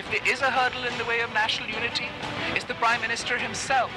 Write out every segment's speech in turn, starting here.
If there is a hurdle in the way of national unity, it's the Prime Minister himself.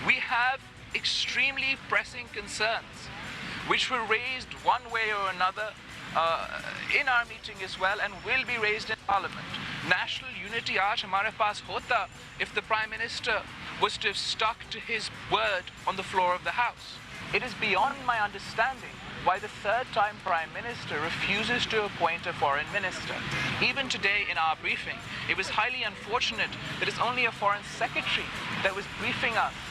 We have extremely pressing concerns which were raised one way or another in our meeting as well and will be raised in Parliament. National unity aaj hamare paas hota if the Prime Minister was to have stuck to his word on the floor of the House. It is beyond my understanding why the third-time Prime Minister refuses to appoint a foreign minister. Even today in our briefing, it was highly unfortunate that it's only a foreign secretary that was briefing us.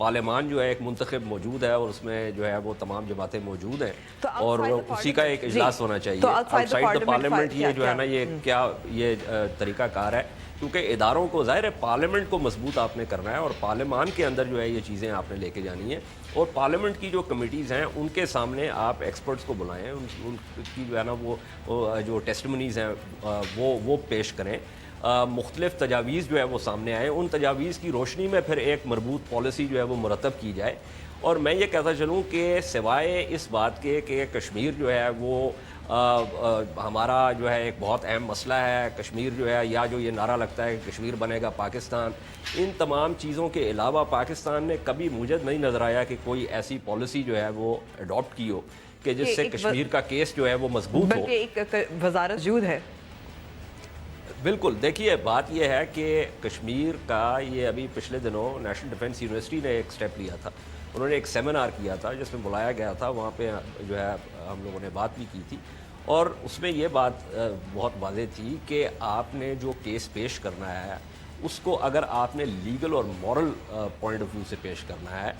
پارلیمان جو ہے ایک منتخب موجود ہے اور اس میں جو ہے وہ تمام جماعتیں موجود ہیں تو اور outside the اسی کا ایک parliament- اجلاس جی. ہونا چاہیے. تو outside the Outside the parliament parliament یہ جو ہے نا کیا- یہ کیا یہ طریقہ کار ہے کیونکہ اداروں کو ظاہر ہے پارلیمنٹ کو مضبوط آپ نے کرنا ہے اور پارلیمان کے اندر جو ہے یہ چیزیں آپ نے لے کے جانی ہیں اور پارلیمنٹ کی جو کمیٹیز ہیں ان کے سامنے آپ ایکسپرٹس کو بلائیں, ان کی جو ہے نا وہ جو ٹیسٹمنیز ہیں وہ پیش کریں, مختلف تجاویز جو ہے وہ سامنے آئیں, ان تجاویز کی روشنی میں پھر ایک مربوط پالیسی جو ہے وہ مرتب کی جائے. اور میں یہ کہتا چلوں کہ سوائے اس بات کے کہ کشمیر جو ہے وہ ہمارا جو ہے ایک بہت اہم مسئلہ ہے, کشمیر جو ہے یا جو یہ نعرہ لگتا ہے کہ کشمیر بنے گا پاکستان, ان تمام چیزوں کے علاوہ پاکستان نے کبھی مجھے نہیں نظر آیا کہ کوئی ایسی پالیسی جو ہے وہ اڈاپٹ کی ہو کہ جس سے کشمیر کا کیس جو ہے وہ مضبوط ہو. بلکہ ایک وزارت موجود ہے. بالکل, دیکھیے بات یہ ہے کہ کشمیر کا یہ ابھی پچھلے دنوں نیشنل ڈیفنس یونیورسٹی نے ایک سٹیپ لیا تھا, انہوں نے ایک سیمینار کیا تھا جس میں بلایا گیا تھا, وہاں پہ جو ہے ہم لوگوں نے بات بھی کی تھی اور اس میں یہ بات بہت واضح تھی کہ آپ نے جو کیس پیش کرنا ہے اس کو اگر آپ نے لیگل اور مورل پوائنٹ آف ویو سے پیش کرنا ہے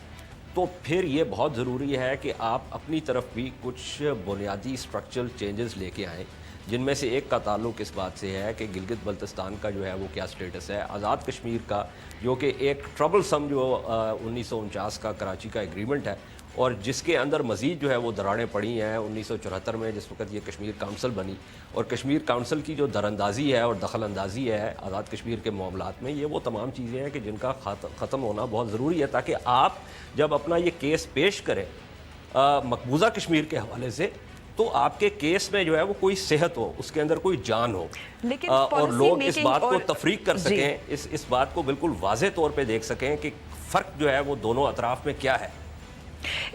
تو پھر یہ بہت ضروری ہے کہ آپ اپنی طرف بھی کچھ بنیادی اسٹرکچرل چینجز لے کے آئیں, جن میں سے ایک کا تعلق اس بات سے ہے کہ گلگت بلتستان کا جو ہے وہ کیا سٹیٹس ہے, آزاد کشمیر کا جو کہ ایک ٹربل سم جو 1949 کا کراچی کا ایگریمنٹ ہے اور جس کے اندر مزید جو ہے وہ دراڑیں پڑی ہیں 1974 میں جس وقت یہ کشمیر کونسل بنی, اور کشمیر کونسل کی جو دراندازی ہے اور دخل اندازی ہے آزاد کشمیر کے معاملات میں, یہ وہ تمام چیزیں ہیں کہ جن کا ختم ہونا بہت ضروری ہے تاکہ آپ جب اپنا یہ کیس پیش کریں مقبوضہ کشمیر کے حوالے سے تو آپ کے کیس میں جو ہے وہ کوئی صحت ہو, اس کے اندر کوئی جان ہو, اور لوگ اس بات کو تفریق کر سکیں, اس بات کو بالکل واضح طور پہ دیکھ سکیں کہ فرق جو ہے وہ دونوں اطراف میں کیا ہے.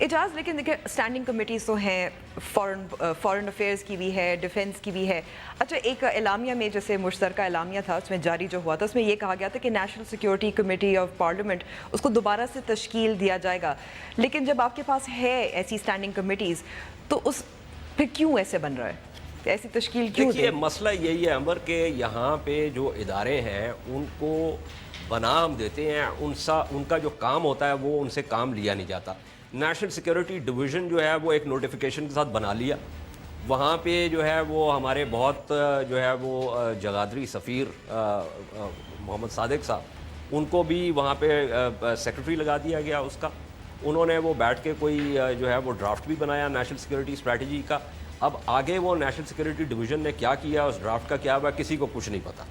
اعجاز, لیکن دیکھیں اسٹینڈنگ کمیٹیز تو ہیں, فارن افیئرز کی بھی ہے, ڈیفنس کی بھی ہے. اچھا, ایک اعلامیہ میں جیسے مشترکہ اعلامیہ تھا اس میں جاری جو ہوا تھا اس میں یہ کہا گیا تھا کہ national security committee of parliament اس کو دوبارہ سے تشکیل دیا جائے گا, لیکن جب آپ کے پاس ہے ایسی اسٹینڈنگ کمیٹیز تو اس پھر کیوں ایسے بن رہا ہے, ایسی تشکیل کیوں؟ دیکھیے مسئلہ یہی ہے عمر کہ یہاں پہ جو ادارے ہیں ان کو بنا ہم دیتے ہیں, ان کا جو کام ہوتا ہے وہ ان سے کام لیا نہیں جاتا. نیشنل سیکیورٹی ڈویژن جو ہے وہ ایک نوٹیفیکیشن کے ساتھ بنا لیا, وہاں پہ جو ہے وہ ہمارے بہت جو ہے وہ جگادری سفیر محمد صادق صاحب ان کو بھی وہاں پہ سیکرٹری لگا دیا گیا اس کا, انہوں نے وہ بیٹھ کے کوئی جو ہے وہ ڈرافٹ بھی بنایا نیشنل سیکیورٹی اسٹریٹجی کا. اب آگے وہ نیشنل سیکیورٹی ڈویژن نے کیا کیا, اس ڈرافٹ کا کیا ہوا, کسی کو کچھ نہیں پتہ.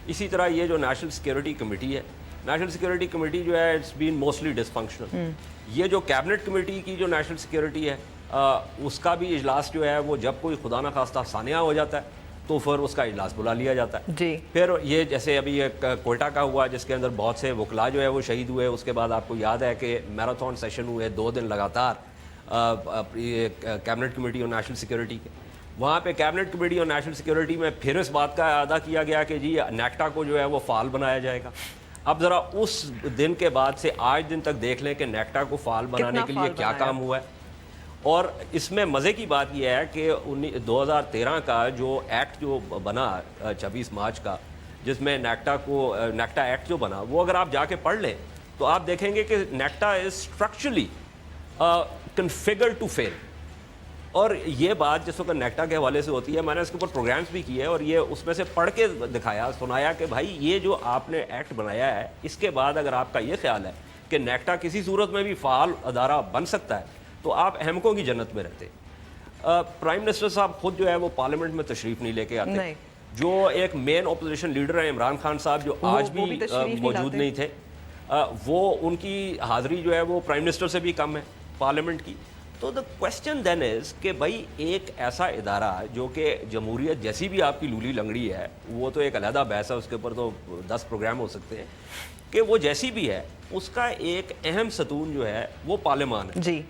اسی طرح یہ جو نیشنل سیکیورٹی کمیٹی ہے, نیشنل سیکیورٹی کمیٹی جو ہے it's been mostly dysfunctional. یہ جو کیبنٹ کمیٹی کی جو نیشنل سیکیورٹی ہے اس کا بھی اجلاس جو ہے وہ جب کوئی خدا نخواستہ ثانیہ ہو جاتا ہے تو پھر اس کا اجلاس بلا لیا جاتا ہے. جی, پھر یہ جیسے ابھی ایک کوئٹہ کا ہوا جس کے اندر بہت سے وکلا جو ہے وہ شہید ہوئے, اس کے بعد آپ کو یاد ہے کہ میراتھن سیشن ہوئے 2 دن لگاتار کیبنٹ کمیٹی اور نیشنل سیکیورٹی کے. وہاں پہ کیبنٹ کمیٹی اور نیشنل سیکیورٹی میں پھر اس بات کا اعادہ کیا گیا کہ جی نیکٹا کو جو ہے وہ فعال بنایا جائے گا. اب ذرا اس دن کے بعد سے آج دن تک دیکھ لیں کہ نیکٹا کو فعال بنانے کے لیے کیا کام ہوا ہے. اور اس میں مزے کی بات یہ ہے کہ 2013 کا جو ایکٹ جو بنا 26 مارچ کا, جس میں نیکٹا ایکٹ جو بنا, وہ اگر آپ جا کے پڑھ لیں تو آپ دیکھیں گے کہ نیکٹا از اسٹرکچرلی کنفیگرڈ ٹو فیل. اور یہ بات جس وقت نیکٹا کے حوالے سے ہوتی ہے, میں نے اس کے اوپر پروگرامز بھی کیے اور یہ اس میں سے پڑھ کے دکھایا, سنایا کہ بھائی یہ جو آپ نے ایکٹ بنایا ہے اس کے بعد اگر آپ کا یہ خیال ہے کہ نیکٹا کسی صورت میں بھی فعال ادارہ بن سکتا ہے تو آپ احمقوں کی جنت میں رہتے. پرائم منسٹر صاحب خود جو ہے وہ پارلیمنٹ میں تشریف نہیں لے کے آتے. جو ایک مین اپوزیشن لیڈر ہیں عمران خان صاحب جو آج بھی موجود نہیں تھے, وہ ان کی حاضری جو ہے وہ پرائم منسٹر سے بھی کم ہے پارلیمنٹ کی. تو دا کوشچن دین از کہ بھائی ایک ایسا ادارہ جو کہ جمہوریت جیسی بھی آپ کی لولی لنگڑی ہے, وہ تو ایک علیحدہ بحث ہے, اس کے اوپر تو 10 پروگرام ہو سکتے ہیں, کہ وہ جیسی بھی ہے اس کا ایک اہم ستون جو ہے وہ پارلیمان ہے. جی,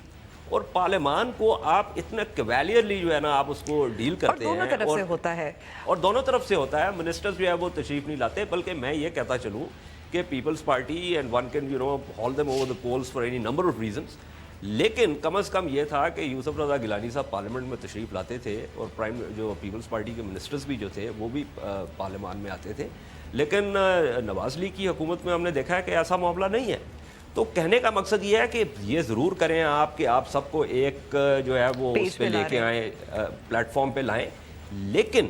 اور پارلیمان کو آپ اتنا کیویلیئرلی جو ہے نا آپ اس کو ڈیل کرتے ہیں, اور دونوں طرف سے ہوتا ہے, اور دونوں طرف سے ہوتا ہے. منسٹرز جو ہے وہ تشریف نہیں لاتے, بلکہ میں یہ کہتا چلوں کہ Peoples Party and one can you know haul them over the polls for any number of reasons, لیکن کم از کم یہ تھا کہ یوسف رضا گیلانی صاحب پارلیمنٹ میں تشریف لاتے تھے اور جو پیپلز پارٹی کے منسٹرز بھی جو تھے وہ بھی پارلیمان میں آتے تھے. لیکن نواز لیگ کی حکومت میں ہم نے دیکھا ہے کہ ایسا معاملہ نہیں ہے. تو کہنے کا مقصد یہ ہے کہ یہ ضرور کریں آپ کہ آپ سب کو ایک جو ہے وہ اس پہ لے کے آئیں، پلیٹ فارم پہ لائیں، لیکن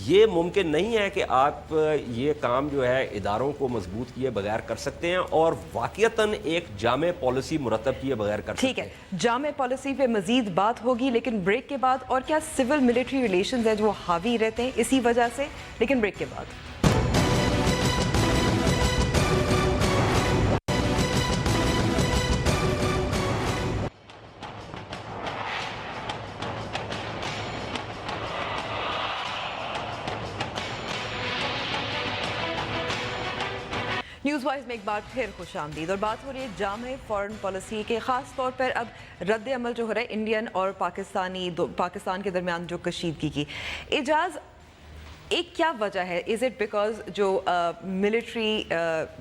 یہ ممکن نہیں ہے کہ آپ یہ کام جو ہے اداروں کو مضبوط کیے بغیر کر سکتے ہیں اور واقعتاً ایک جامع پالیسی مرتب کیے بغیر کر سکتے ہیں۔ ٹھیک ہے، جامع پالیسی پہ مزید بات ہوگی لیکن بریک کے بعد، اور کیا سول ملٹری ریلیشنز ہیں جو حاوی رہتے ہیں اسی وجہ سے، لیکن بریک کے بعد۔ نیوز وائز میں ایک بار پھر خوش آمدید، اور بات ہو رہی ہے جامع فارن پالیسی کے، خاص طور پر اب رد عمل جو ہو رہا ہے انڈین اور پاکستان کے درمیان جو کشیدگی کی۔ اعجاز، ایک کیا وجہ ہے؟ از اٹ بیکاز جو ملٹری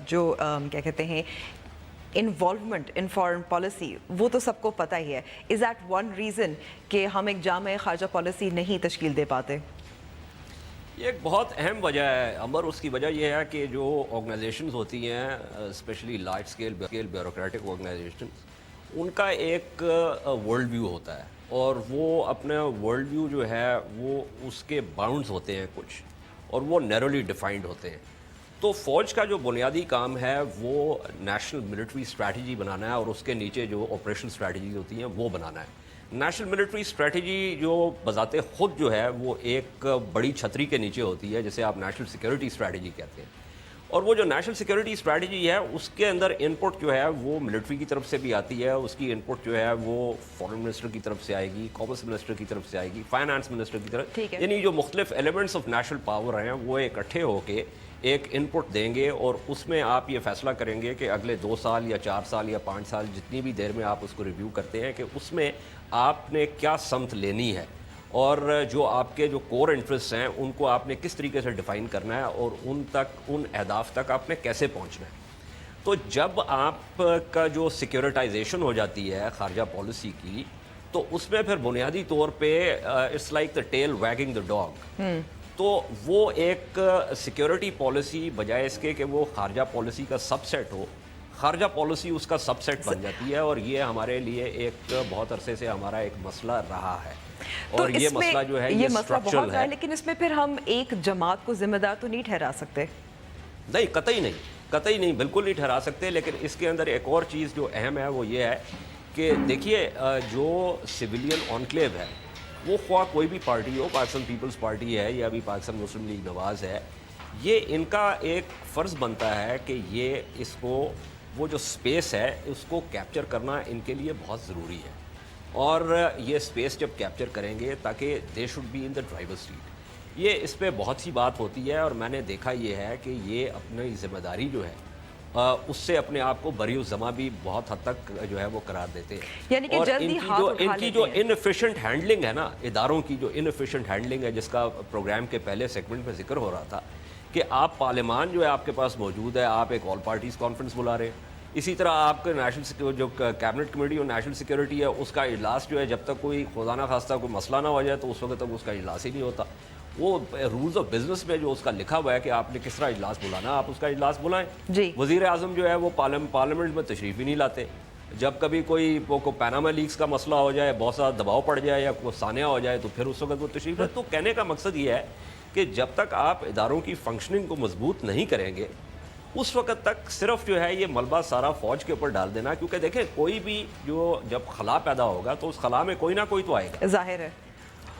جو کیا کہتے ہیں انوالومنٹ ان فارن پالیسی، وہ تو سب کو پتہ ہی ہے، از دیٹ ون ریزن کہ ہم ایک جامع خارجہ پالیسی نہیں تشکیل دے پاتے؟ یہ ایک بہت اہم وجہ ہے عمر، اس کی وجہ یہ ہے کہ جو آرگنائزیشنز ہوتی ہیں specially large scale bureaucratic organizations, ان کا ایک ورلڈ ویو ہوتا ہے، اور وہ اپنا ورلڈ ویو جو ہے وہ اس کے باؤنڈز ہوتے ہیں کچھ، اور وہ نیرولی ڈیفائنڈ ہوتے ہیں۔ تو فوج کا جو بنیادی کام ہے وہ نیشنل ملٹری اسٹریٹجی بنانا ہے، اور اس کے نیچے جو آپریشن اسٹریٹجیز ہوتی ہیں وہ بنانا ہے۔ نیشنل ملٹری اسٹریٹجی جو بذات خود جو ہے وہ ایک بڑی چھتری کے نیچے ہوتی ہے جسے آپ نیشنل سیکیورٹی اسٹریٹجی کہتے ہیں، اور وہ جو نیشنل سیکیورٹی اسٹریٹجی ہے اس کے اندر ان پٹ جو ہے وہ ملٹری کی طرف سے بھی آتی ہے، اس کی ان پٹ جو ہے وہ فارن منسٹر کی طرف سے آئے گی، کامرس منسٹر کی طرف سے آئے گی، فائنانس منسٹر کی طرف، یعنی جو مختلف ایلیمنٹس آف نیشنل پاور ہیں وہ اکٹھے ہو کے ایک ان پٹ دیں گے، اور اس میں آپ یہ فیصلہ کریں گے کہ اگلے 2 سال یا 4 سال یا 5 سال جتنی بھی دیر میں آپ اس کو ریویو کرتے ہیں کہ اس میں آپ نے کیا سمت لینی ہے، اور جو آپ کے جو کور انٹرسٹ ہیں ان کو آپ نے کس طریقے سے ڈیفائن کرنا ہے، اور ان اہداف تک آپ نے کیسے پہنچنا ہے۔ تو جب آپ کا جو سیکیورٹائزیشن ہو جاتی ہے خارجہ پالیسی کی، تو اس میں پھر بنیادی طور پہ it's like the tail wagging the dog, تو وہ ایک سیکیورٹی پالیسی بجائے اس کے کہ وہ خارجہ پالیسی کا سب سیٹ ہو، خارجہ پالیسی اس کا سب سیٹ بن جاتی ہے، اور یہ ہمارے لیے ایک بہت عرصے سے ہمارا ایک مسئلہ رہا ہے، اور یہ مسئلہ جو ہے یہ مسئلہ بہت اسٹرکچرل ہے۔ لیکن اس میں پھر ہم ایک جماعت کو ذمہ دار تو نہیں ٹھہرا سکتے؟ نہیں، قطعی نہیں، بالکل نہیں ٹھہرا سکتے، لیکن اس کے اندر ایک اور چیز جو اہم ہے وہ یہ ہے کہ دیکھیے جو سویلین انکلیو ہے وہ خواہ کوئی بھی پارٹی ہو، پاکستان پیپلز پارٹی ہے یا ابھی پاکستان مسلم لیگ نواز ہے، یہ ان کا ایک فرض بنتا ہے کہ یہ اس کو وہ جو سپیس ہے اس کو کیپچر کرنا ان کے لیے بہت ضروری ہے، اور یہ سپیس جب کیپچر کریں گے تاکہ they should be in the driver seat, یہ اس پہ بہت سی بات ہوتی ہے، اور میں نے دیکھا یہ ہے کہ یہ اپنی ذمہ داری جو ہے اس سے اپنے آپ کو بری الزما بھی بہت حد تک جو ہے وہ قرار دیتے ہیں، یعنی کہ جلدی ہاتھ اٹھا لیتے ہیں۔ ان کی جو انفیشینٹ ہینڈلنگ ہے نا، اداروں کی جو انفیشینٹ ہینڈلنگ ہے، جس کا پروگرام کے پہلے سیگمنٹ میں ذکر ہو رہا تھا کہ آپ پارلیمان جو ہے آپ کے پاس موجود ہے، آپ ایک آل پارٹیز کانفرنس بلا رہے ہیں، اسی طرح آپ کے نیشنل جو کیبنٹ کمیٹی اور نیشنل سیکیورٹی ہے اس کا اجلاس جو ہے جب تک کوئی خدا نہ خواستہ کوئی مسئلہ نہ ہو جائے تو اس وقت تک اس کا اجلاس ہی نہیں ہوتا۔ وہ رولز آف بزنس میں جو اس کا لکھا ہوا ہے کہ آپ نے کس طرح اجلاس بلانا، آپ اس کا اجلاس بلائیں۔ جی، وزیر اعظم جو ہے وہ پارلیمنٹ میں تشریف ہی نہیں لاتے، جب کبھی کوئی پیناما لیکس کا مسئلہ ہو جائے، بہت سارا دباؤ پڑ جائے یا کوئی سانحہ ہو جائے تو پھر اس وقت وہ تشریف لائے۔ تو کہنے کا مقصد یہ ہے کہ جب تک آپ اداروں کی فنکشننگ کو مضبوط نہیں کریں گے اس وقت تک صرف جو ہے یہ ملبہ سارا فوج کے اوپر ڈال دینا، کیونکہ دیکھیں کوئی بھی جو جب خلا پیدا ہوگا تو اس خلا میں کوئی نہ کوئی تو آئے گا، ظاہر ہے،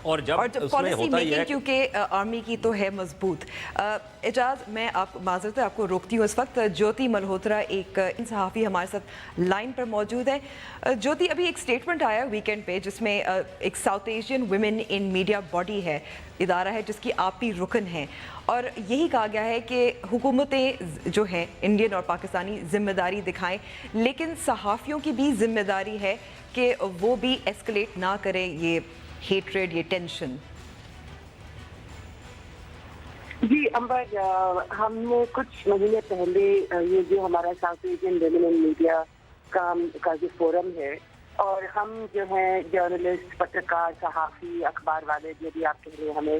اور جب پالیسی میکنگ کیونکہ آرمی کی تو ہے مضبوط۔ اعجاز، میں معذرت آپ کو روکتی ہوں، اس وقت جیوتی ملہوترا ایک صحافی ہمارے ساتھ لائن پر موجود ہے۔ جیوتی، ابھی ایک سٹیٹمنٹ آیا ویکینڈ پہ جس میں ایک south Asian women in media body ہے، ادارہ ہے جس کی آپ بھی رکن ہیں، اور یہی کہا گیا ہے کہ حکومتیں جو ہیں انڈین اور پاکستانی ذمہ داری دکھائیں، لیکن صحافیوں کی بھی ذمہ داری ہے کہ وہ بھی ایسکلیٹ نہ کریں یہ ہیٹریڈ، یہ ٹینشن۔ جی امبر، ہم نے کچھ مہینے پہلے یہ جو ہمارا south Asian women in media کا جو فورم ہے، اور ہم جو ہیں جرنلسٹ، پترکار، صحافی، اخبار والے جو بھی آپ کہہ رہے ہیں، ہمیں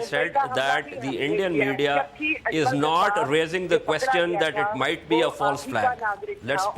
said that the Indian media is not raising the question that it might be a false flag. Let's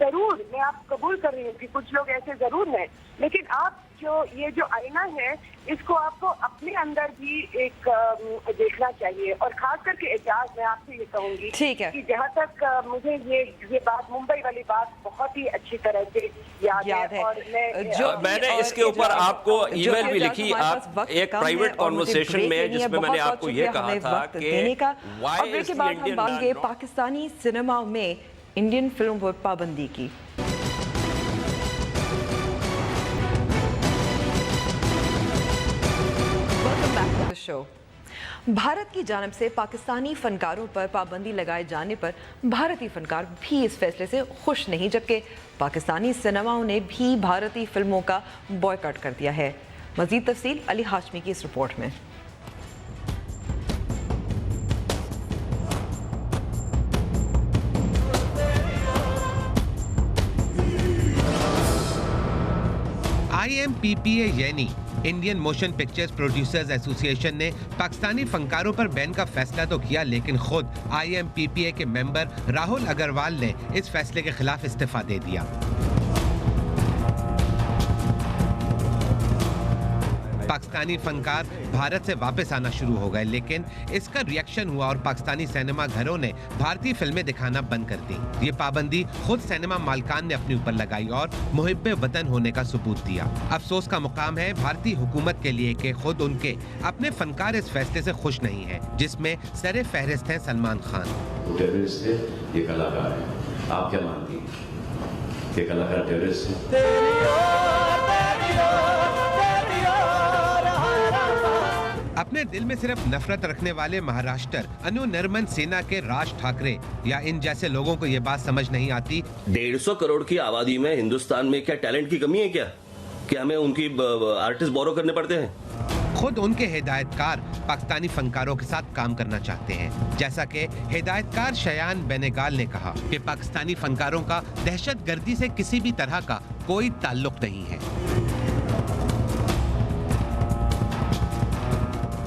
ضرور میں آپ قبول کر رہی ہوں کہ کچھ لوگ ایسے ضرور ہیں، لیکن آپ یہ جو آئینہ ہے اس کو آپ کو اپنے اندر بھی ایک دیکھنا چاہیے، اور خاص کر کے اعجاز میں آپ سے یہ کہوں گی ٹھیک ہے کہ جہاں تک مجھے یہ بات ممبئی والی بات بہت ہی اچھی طرح سے یاد ہے، اور میں نے اس کے اوپر آپ کو ای میل بھی لکھی، آپ ایک پرائیویٹ کانورسیشن میں جس میں نے آپ کو یہ کہا تھا کہ اور کے بعد ہم بات گے پاکستانی سینما میں انڈین فلم پر پابندی کی۔ شو بھارت کی جانب سے پاکستانی فنکاروں پر پابندی لگائے جانے پر بھارتی فنکار بھی اس فیصلے سے خوش نہیں، جبکہ پاکستانی سینماؤں نے بھی بھارتی فلموں کا بائیکاٹ کر دیا ہے۔ مزید تفصیل علی ہاشمی کی اس رپورٹ میں۔ IMPPA یعنی انڈین موشن پکچرز پروڈیوسرز ایسوسی ایشن نے پاکستانی فنکاروں پر بین کا فیصلہ تو کیا، لیکن خود IMPPA کے ممبر راہل اگروال نے اس فیصلے کے خلاف استعفیٰ دے دیا۔ پاکستانی فنکار بھارت سے واپس آنا شروع ہو گئے، لیکن اس کا ریئیکشن ہوا اور پاکستانی سینما گھروں نے بھارتی فلمیں دکھانا بند کر دی۔ یہ پابندی خود سینما مالکان نے اپنے اوپر لگائی اور محب وطن ہونے کا ثبوت دیا۔ افسوس کا مقام ہے بھارتی حکومت کے لیے کہ خود ان کے اپنے فنکار اس فیصلے سے خوش نہیں ہیں، جس میں سر فہرست ہیں سلمان خان۔ ٹیررسٹ ہے، یہ کلاکار ہے، آپ کیا مانتی ہیں کہ کلاکار ٹیررسٹ ہے؟ اپنے دل میں صرف نفرت رکھنے والے مہاراشٹر انو نرمن سینا کے راج ٹھاکرے یا ان جیسے لوگوں کو یہ بات سمجھ نہیں آتی 150 کروڑ کی آبادی میں ہندوستان میں کیا ٹیلنٹ کی کمی ہے کیا کہ ہمیں ان کی آرٹسٹ بورو کرنے پڑتے ہیں؟ خود ان کے ہدایت کار پاکستانی فنکاروں کے ساتھ کام کرنا چاہتے ہیں، جیسا کہ ہدایت کار شیان بینگال نے کہا کہ پاکستانی فنکاروں کا دہشت گردی سے کسی بھی طرح کا کوئی تعلق نہیں ہے۔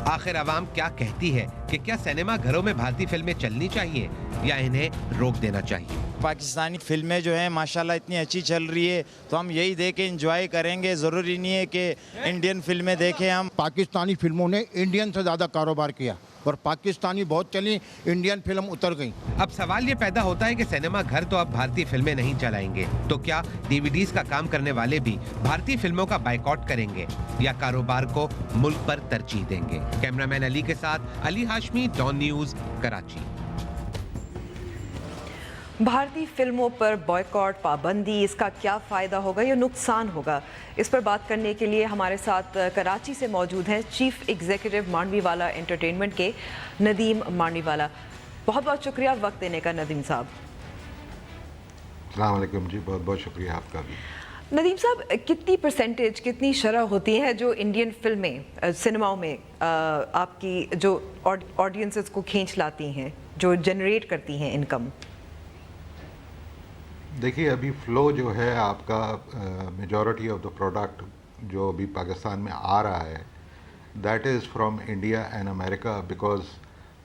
آخر عوام کیا کہتی ہے کہ کیا سینما گھروں میں بھارتی فلمیں چلنی چاہیے یا انہیں روک دینا چاہیے؟ پاکستانی فلمیں جو ہیں ماشاءاللہ اتنی اچھی چل رہی ہے تو ہم یہی دیکھ کے انجوائے کریں گے، ضروری نہیں ہے کہ انڈین فلمیں دیکھیں ہم۔ پاکستانی فلموں نے انڈین سے زیادہ کاروبار کیا اور پاکستانی بہت چلی، انڈین فلم اتر گئی۔ اب سوال یہ پیدا ہوتا ہے کہ سینما گھر تو اب بھارتی فلمیں نہیں چلائیں گے، تو کیا DVDs کا کام کرنے والے بھی بھارتی فلموں کا بائیکاٹ کریں گے یا کاروبار کو ملک پر ترجیح دیں گے؟ کیمرہ مین علی کے ساتھ علی ہاشمی، ڈان نیوز، کراچی۔ بھارتی فلموں پر بائیکاٹ، پابندی، اس کا کیا فائدہ ہوگا یا نقصان ہوگا؟ اس پر بات کرنے کے لیے ہمارے ساتھ کراچی سے موجود ہیں چیف ایگزیکٹو مانڈوی والا انٹرٹینمنٹ کے ندیم مانڈوی والا۔ بہت بہت شکریہ وقت دینے کا ندیم صاحب۔ السلام علیکم جی، بہت بہت شکریہ آپ کا بھی۔ ندیم صاحب، کتنی پرسنٹیج، کتنی شرح ہوتی ہے جو انڈین فلمیں سنیماؤں میں آپ کی جو آڈینسز کو کھینچ لاتی ہیں، جو جنریٹ کرتی ہیں انکم؟ دیکھیے ابھی فلو جو ہے آپ کا میجورٹی آف دا پروڈکٹ جو ابھی پاکستان میں آ رہا ہے that is from India and America, because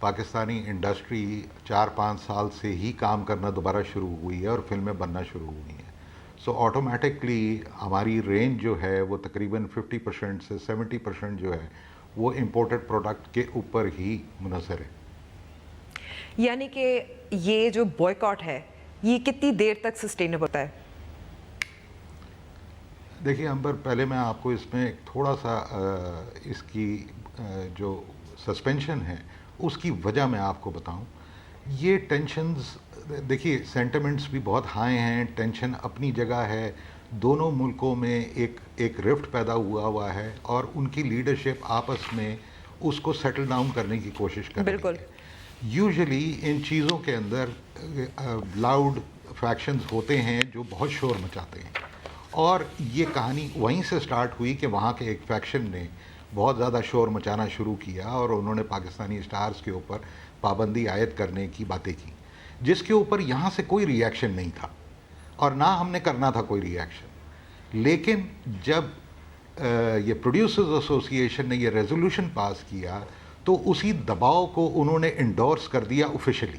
Pakistani industry 4-5 سال سے ہی کام کرنا دوبارہ شروع ہوئی ہے اور فلمیں بننا شروع ہوئی ہیں، سو آٹومیٹکلی ہماری رینج جو ہے وہ تقریباً 50% سے 70% جو ہے وہ امپورٹڈ پروڈکٹ کے اوپر ہی منحصر ہے۔ یعنی کہ یہ جو بوائیکاٹ ہے یہ کتنی دیر تک سسٹینیبل ہوتا ہے؟ دیکھیے امبر، پہلے میں آپ کو اس میں ایک تھوڑا سا اس کی جو سسپینشن ہے اس کی وجہ میں آپ کو بتاؤں۔ یہ ٹینشنز، دیکھیے سینٹیمنٹس بھی بہت ہائی ہیں، ٹینشن اپنی جگہ ہے، دونوں ملکوں میں ایک رفٹ پیدا ہوا ہے اور ان کی لیڈرشپ آپس میں اس کو سیٹل ڈاؤن کرنے کی کوشش کر رہی ہے۔ بالکل، یوزلی ان چیزوں کے اندر لاؤڈ فیکشنز ہوتے ہیں جو بہت شور مچاتے ہیں، اور یہ کہانی وہیں سے سٹارٹ ہوئی کہ وہاں کے ایک فیکشن نے بہت زیادہ شور مچانا شروع کیا اور انہوں نے پاکستانی سٹارز کے اوپر پابندی عائد کرنے کی باتیں کی، جس کے اوپر یہاں سے کوئی ری ایکشن نہیں تھا اور نہ ہم نے کرنا تھا کوئی ری ایکشن۔ لیکن جب یہ پروڈیوسرز ایسوسی ایشن نے یہ ریزولوشن پاس کیا تو اسی دباؤ کو انہوں نے انڈورس کر دیا آفیشلی۔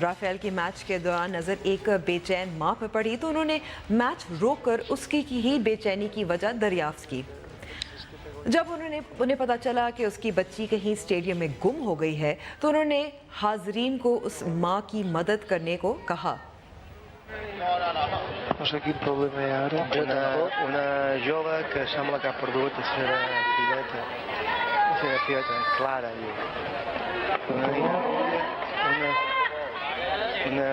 رافیل کی میچ کے دوران نظر ایک بے چین ماں پہ پڑی تو انہوں نے میچ روک کر اس کی ہی بے چینی کی وجہ دریافت کی۔ جب انہیں پتا چلا کہ اس کی بچی کہیں اسٹیڈیم میں گم ہو گئی ہے تو انہوں نے حاضرین کو اس ماں کی مدد کرنے کو کہا۔ No sé quin problema hi ha ara. Una jove que sembla que ha perdut la seva filleta, Clara. Una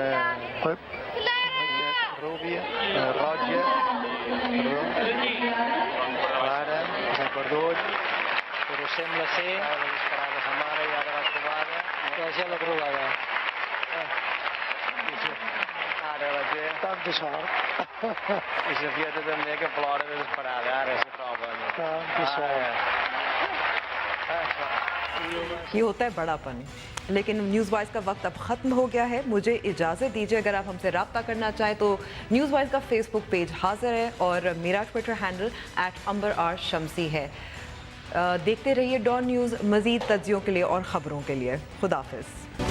rúbia, roja, Clara, s'ha perdut, però sembla ser que ha disparat a sa mare i ara l'ha trobada. Ja sé la trobada. Ara la té. Tanta sort. I la fieta també que plora desesperada, ara se troba. Tanta sort. یہ ہوتا ہے بڑا پن۔ لیکن news wise کا وقت اب ختم ہو گیا ہے، مجھے اجازت دیجیے۔ اگر آپ ہم سے رابطہ کرنا چاہیں تو نیوز وائز کا فیس بک پیج حاضر ہے اور میرا ٹویٹر ہینڈل @AmberRShamsi ہے۔ دیکھتے رہیے ڈان نیوز، مزید تجزیوں کے لیے اور خبروں کے لیے۔ خدا حافظ۔